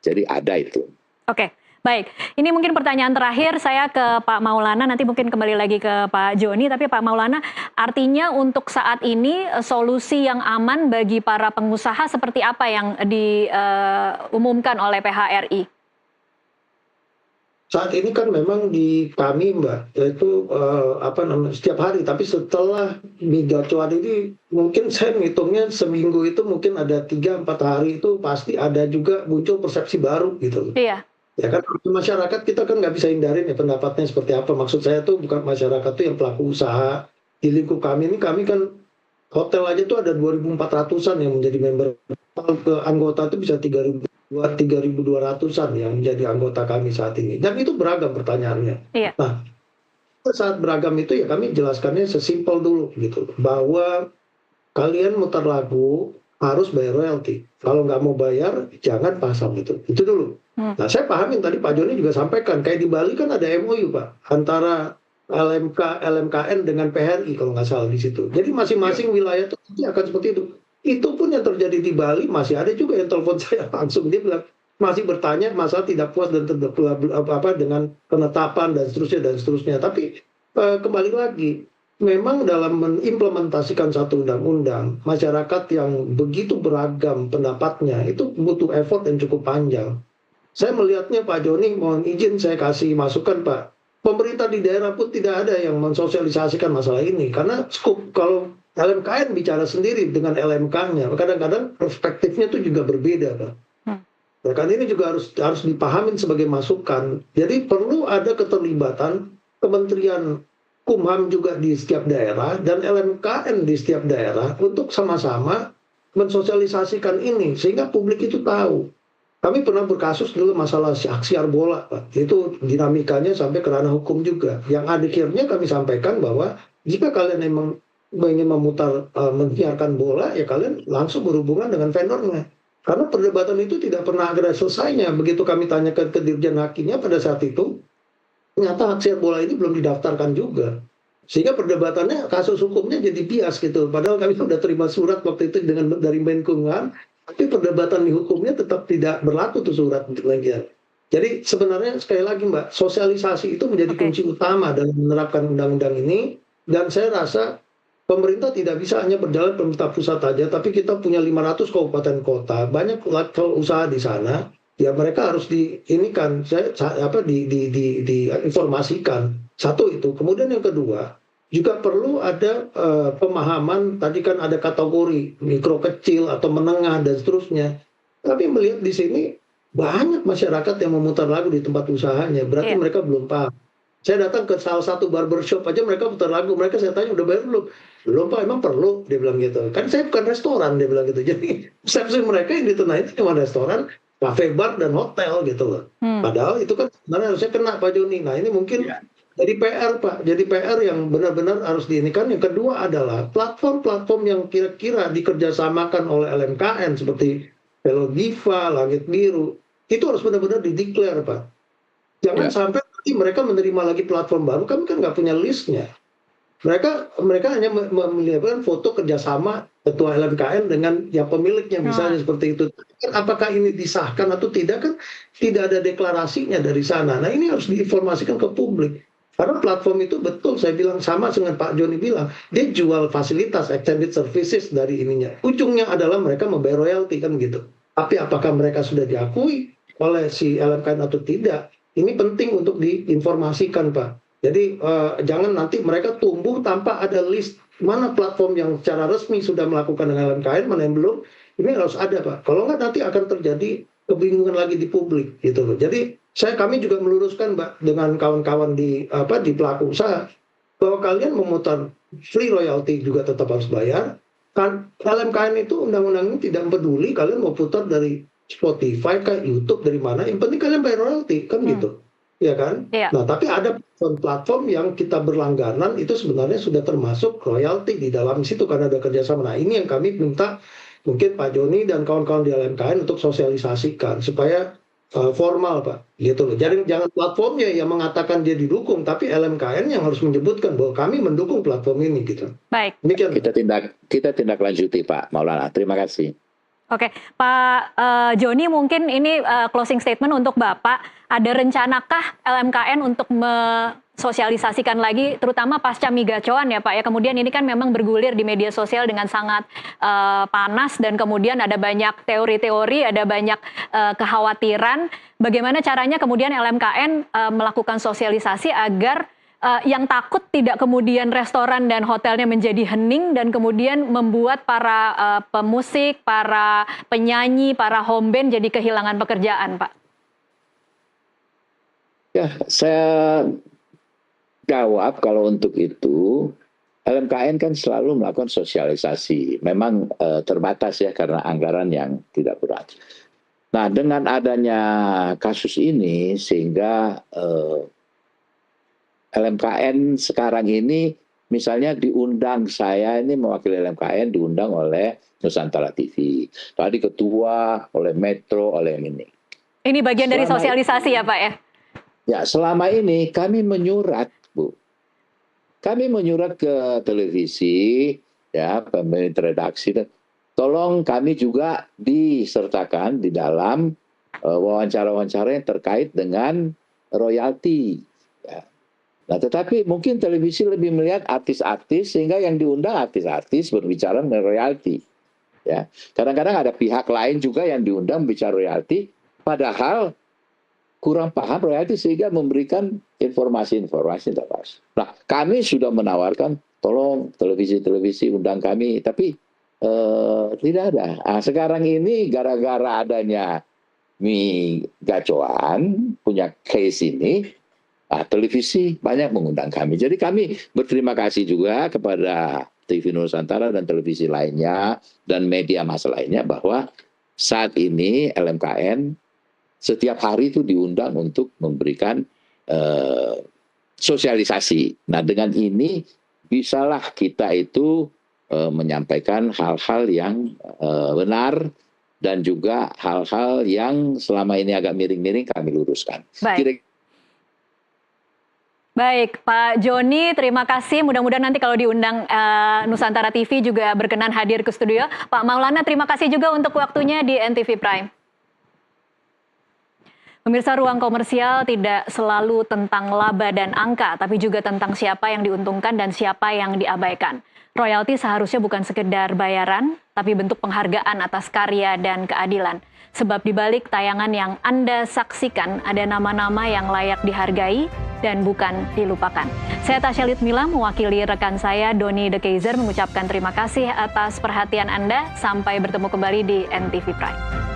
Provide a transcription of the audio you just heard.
Jadi ada itu. Oke, baik. Ini mungkin pertanyaan terakhir saya ke Pak Maulana, nanti mungkin kembali lagi ke Pak Joni, tapi Pak Maulana, artinya untuk saat ini solusi yang aman bagi para pengusaha seperti apa yang diumumkan oleh PHRI? Saat ini kan memang di kami Mbak, yaitu setiap hari, tapi setelah migacuan ini mungkin saya ngitungnya seminggu itu mungkin ada 3-4 hari itu pasti ada juga muncul persepsi baru gitu. Iya. Ya kan masyarakat kita kan nggak bisa hindarin ya pendapatnya seperti apa. Maksud saya tuh bukan masyarakat tuh yang pelaku usaha. Di lingkup kami ini kami kan hotel aja tuh ada 2.400-an yang menjadi member. Anggota itu bisa 3.200-an yang menjadi anggota kami saat ini. Dan itu beragam pertanyaannya. Iya. Nah, saat beragam itu ya kami jelaskannya sesimpel dulu gitu. Bahwa kalian muter lagu harus bayar royalti. Kalau nggak mau bayar, jangan pasang gitu. Itu dulu. Nah, saya pahamin tadi Pak Joni juga sampaikan, kayak di Bali kan ada MOU Pak, antara LMKN dengan PHRI kalau nggak salah di situ. Jadi masing-masing wilayah itu akan seperti itu. Itu pun yang terjadi di Bali, masih ada juga yang telepon saya langsung, dia bilang, masih bertanya masalah tidak puas dan dengan penetapan dan seterusnya. Tapi kembali lagi, memang dalam mengimplementasikan satu undang-undang, masyarakat yang begitu beragam pendapatnya, itu butuh effort yang cukup panjang. Saya melihatnya Pak Joni, mohon izin saya kasih masukan Pak. Pemerintah di daerah pun tidak ada yang mensosialisasikan masalah ini. Karena skup kalau LMKN bicara sendiri dengan LMK-nya, kadang-kadang perspektifnya itu juga berbeda Pak. Ya kan ini juga harus dipahamin sebagai masukan. Jadi perlu ada keterlibatan Kementerian Kumham juga di setiap daerah dan LMKN di setiap daerah untuk sama-sama mensosialisasikan ini sehingga publik itu tahu. Kami pernah berkasus dulu masalah siar bola, Pak. Itu dinamikanya sampai ke ranah hukum juga. Yang akhirnya kami sampaikan bahwa jika kalian memang ingin menyiarkan bola, ya kalian langsung berhubungan dengan vendornya. Karena perdebatan itu tidak pernah ada selesainya. Begitu kami tanyakan ke Dirjen Hakimnya pada saat itu, ternyata hak siar bola ini belum didaftarkan juga. Sehingga perdebatannya, kasus hukumnya jadi bias gitu. Padahal kami sudah terima surat waktu itu dari Menkumham, tapi perdebatan di hukumnya tetap tidak berlaku tuh surat lagi. Jadi sebenarnya sekali lagi Mbak, sosialisasi itu menjadi kunci utama dalam menerapkan undang-undang ini. Dan saya rasa pemerintah tidak bisa hanya berjalan pemerintah pusat saja, tapi kita punya 500 kabupaten kota, banyak level usaha di sana. Ya mereka harus diinformasikan. Satu itu. Kemudian yang kedua, juga perlu ada pemahaman, tadi kan ada kategori mikro kecil atau menengah dan seterusnya. Tapi melihat di sini banyak masyarakat yang memutar lagu di tempat usahanya, berarti mereka belum paham. Saya datang ke salah satu barbershop aja mereka putar lagu, mereka saya tanya udah bayar belum? Belum Pak, emang perlu? Dia bilang gitu. Kan saya bukan restoran, dia bilang gitu. Jadi persepsi mereka yang ditenai itu cuma restoran, cafe bar dan hotel gitu loh. Padahal itu kan sebenarnya harusnya kena Pak Joni. Nah ini mungkin jadi PR Pak, jadi PR yang benar-benar harus diinikan. Yang kedua adalah platform-platform yang kira-kira dikerjasamakan oleh LMKN seperti Velodiva, Langit Biru, itu harus benar-benar dideklar Pak. Jangan sampai nanti mereka menerima lagi platform baru, kami kan nggak punya listnya. Mereka hanya melihatkan foto kerjasama ketua LMKN dengan yang pemiliknya misalnya seperti itu. Apakah ini disahkan atau tidak kan tidak ada deklarasinya dari sana. Nah ini harus diinformasikan ke publik. Karena platform itu betul saya bilang sama dengan Pak Joni bilang, dia jual fasilitas extended services dari ininya. Ujungnya adalah mereka membayar royalti kan gitu. Tapi apakah mereka sudah diakui oleh si LMKN atau tidak? Ini penting untuk diinformasikan Pak. Jadi jangan nanti mereka tumbuh tanpa ada list mana platform yang secara resmi sudah melakukan dengan LMKN, mana yang belum. Ini harus ada Pak. Kalau nggak nanti akan terjadi kebingungan lagi di publik gitu loh. Jadi kami juga meluruskan Mbak dengan kawan-kawan di pelaku usaha bahwa kalian memutar free royalty juga tetap harus bayar. Kan LMKN itu undang-undang ini tidak peduli kalian mau putar dari Spotify ke YouTube dari mana, yang penting kalian bayar royalti kan gitu. Ya kan? Nah, tapi ada platform yang kita berlangganan itu sebenarnya sudah termasuk royalti di dalam situ karena ada kerjasama. Nah, ini yang kami minta mungkin Pak Joni dan kawan-kawan di LMKN untuk sosialisasikan supaya formal Pak, gitu loh. Jadi jangan platformnya yang mengatakan dia didukung, tapi LMKN yang harus menyebutkan bahwa kami mendukung platform ini gitu. Baik. Kita tindak lanjuti Pak Maulana. Terima kasih. Oke, Pak Joni, mungkin ini closing statement untuk Bapak. Ada rencanakah LMKN untuk sosialisasikan lagi, terutama pasca migacoan ya Pak ya. Kemudian ini kan memang bergulir di media sosial dengan sangat panas dan kemudian ada banyak teori-teori, ada banyak kekhawatiran. Bagaimana caranya kemudian LMKN melakukan sosialisasi agar yang takut tidak kemudian restoran dan hotelnya menjadi hening dan kemudian membuat para pemusik, para penyanyi, para home band jadi kehilangan pekerjaan, Pak? Ya, saya jawab kalau untuk itu, LMKN kan selalu melakukan sosialisasi. Memang terbatas ya karena anggaran yang tidak berat. Nah, dengan adanya kasus ini sehingga LMKN sekarang ini misalnya diundang, saya ini mewakili LMKN diundang oleh Nusantara TV. Tadi ketua, oleh Metro, oleh ini. Ini bagian dari sosialisasi ya Pak ya? Ya, selama ini kami menyurat, Bu. Kami menyurat ke televisi, ya, pemimpin redaksi, dan tolong kami juga disertakan di dalam wawancara-wawancara yang terkait dengan royalti. Ya. Nah, tetapi mungkin televisi lebih melihat artis-artis sehingga yang diundang artis-artis berbicara mengenai royalti. Ya, kadang-kadang ada pihak lain juga yang diundang bicara royalti, padahal kurang paham royalti sehingga memberikan informasi-informasi yang tidak pas. Nah, kami sudah menawarkan, tolong televisi-televisi undang kami, tapi tidak ada. Nah, sekarang ini gara-gara adanya migacoan punya case ini, televisi banyak mengundang kami. Jadi kami berterima kasih juga kepada TV Nusantara dan televisi lainnya dan media massa lainnya bahwa saat ini LMKN setiap hari itu diundang untuk memberikan sosialisasi. Nah, dengan ini bisalah kita itu menyampaikan hal-hal yang benar dan juga hal-hal yang selama ini agak miring-miring kami luruskan. Baik, Pak Joni, terima kasih. Mudah-mudahan nanti kalau diundang Nusantara TV juga berkenan hadir ke studio. Pak Maulana, terima kasih juga untuk waktunya di NTV Prime. Pemirsa, ruang komersial tidak selalu tentang laba dan angka, tapi juga tentang siapa yang diuntungkan dan siapa yang diabaikan. Royalti seharusnya bukan sekedar bayaran, tapi bentuk penghargaan atas karya dan keadilan. Sebab di balik tayangan yang Anda saksikan, ada nama-nama yang layak dihargai dan bukan dilupakan. Saya Tasya Litmila, mewakili rekan saya Doni De Keizer, mengucapkan terima kasih atas perhatian Anda. Sampai bertemu kembali di NTV Prime.